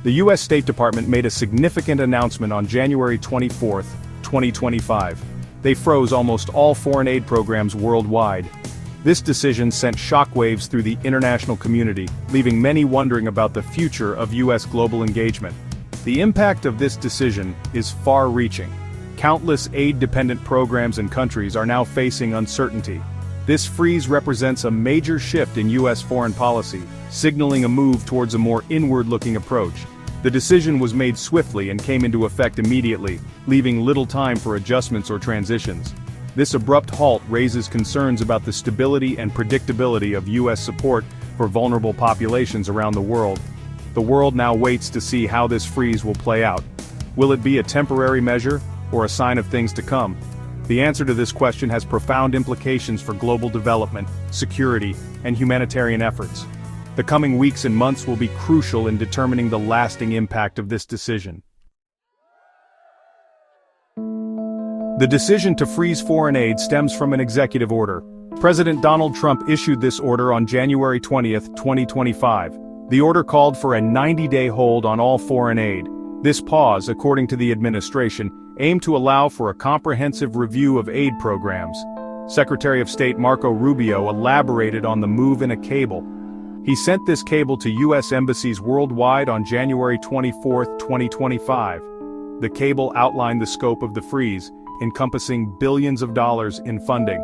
The U.S. State Department made a significant announcement on January 24, 2025. They froze almost all foreign aid programs worldwide. This decision sent shockwaves through the international community, leaving many wondering about the future of U.S. global engagement. The impact of this decision is far-reaching. Countless aid-dependent programs and countries are now facing uncertainty. This freeze represents a major shift in U.S. foreign policy, signaling a move towards a more inward-looking approach. The decision was made swiftly and came into effect immediately, leaving little time for adjustments or transitions. This abrupt halt raises concerns about the stability and predictability of U.S. support for vulnerable populations around the world. The world now waits to see how this freeze will play out. Will it be a temporary measure, or a sign of things to come? The answer to this question has profound implications for global development, security, and humanitarian efforts. The coming weeks and months will be crucial in determining the lasting impact of this decision. The decision to freeze foreign aid stems from an executive order. President Donald Trump issued this order on January 20, 2025. The order called for a 90-day hold on all foreign aid. This pause, according to the administration, aimed to allow for a comprehensive review of aid programs. Secretary of State Marco Rubio elaborated on the move in a cable. He sent this cable to U.S. embassies worldwide on January 24, 2025. The cable outlined the scope of the freeze, encompassing billions of dollars in funding.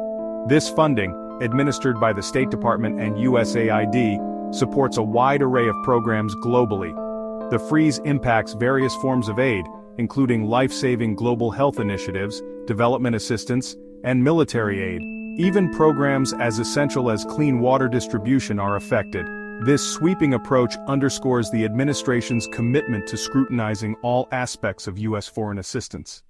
This funding, administered by the State Department and USAID, supports a wide array of programs globally. The freeze impacts various forms of aid, including life-saving global health initiatives, development assistance, and military aid. Even programs as essential as clean water distribution are affected. This sweeping approach underscores the administration's commitment to scrutinizing all aspects of U.S. foreign assistance.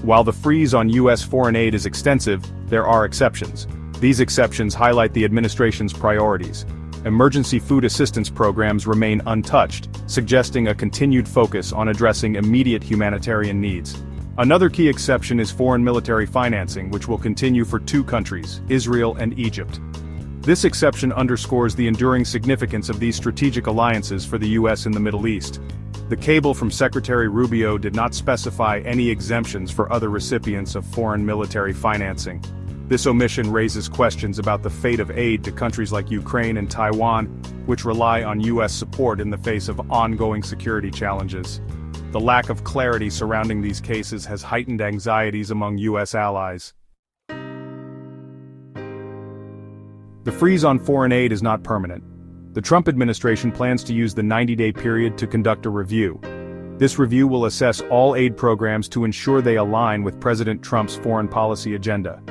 While the freeze on U.S. foreign aid is extensive, there are exceptions. These exceptions highlight the administration's priorities. Emergency food assistance programs remain untouched, suggesting a continued focus on addressing immediate humanitarian needs. Another key exception is foreign military financing, which will continue for two countries, Israel and Egypt. This exception underscores the enduring significance of these strategic alliances for the U.S. in the Middle East. The cable from Secretary Rubio did not specify any exemptions for other recipients of foreign military financing. This omission raises questions about the fate of aid to countries like Ukraine and Taiwan, which rely on U.S. support in the face of ongoing security challenges. The lack of clarity surrounding these cases has heightened anxieties among U.S. allies. The freeze on foreign aid is not permanent. The Trump administration plans to use the 90-day period to conduct a review. This review will assess all aid programs to ensure they align with President Trump's foreign policy agenda.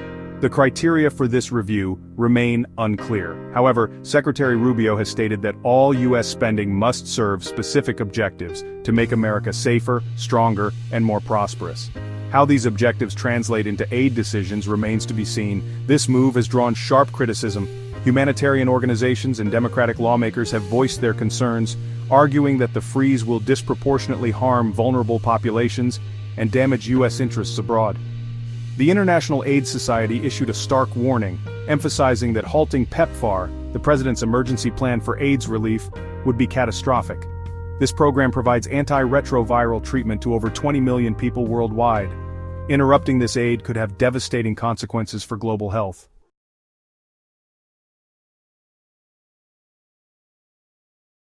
The criteria for this review remain unclear. However, Secretary Rubio has stated that all U.S. spending must serve specific objectives to make America safer, stronger, and more prosperous. How these objectives translate into aid decisions remains to be seen. This move has drawn sharp criticism. Humanitarian organizations and Democratic lawmakers have voiced their concerns, arguing that the freeze will disproportionately harm vulnerable populations and damage U.S. interests abroad. The International Aid Society issued a stark warning, emphasizing that halting PEPFAR, the President's emergency plan for AIDS relief, would be catastrophic. This program provides antiretroviral treatment to over 20 million people worldwide. Interrupting this aid could have devastating consequences for global health.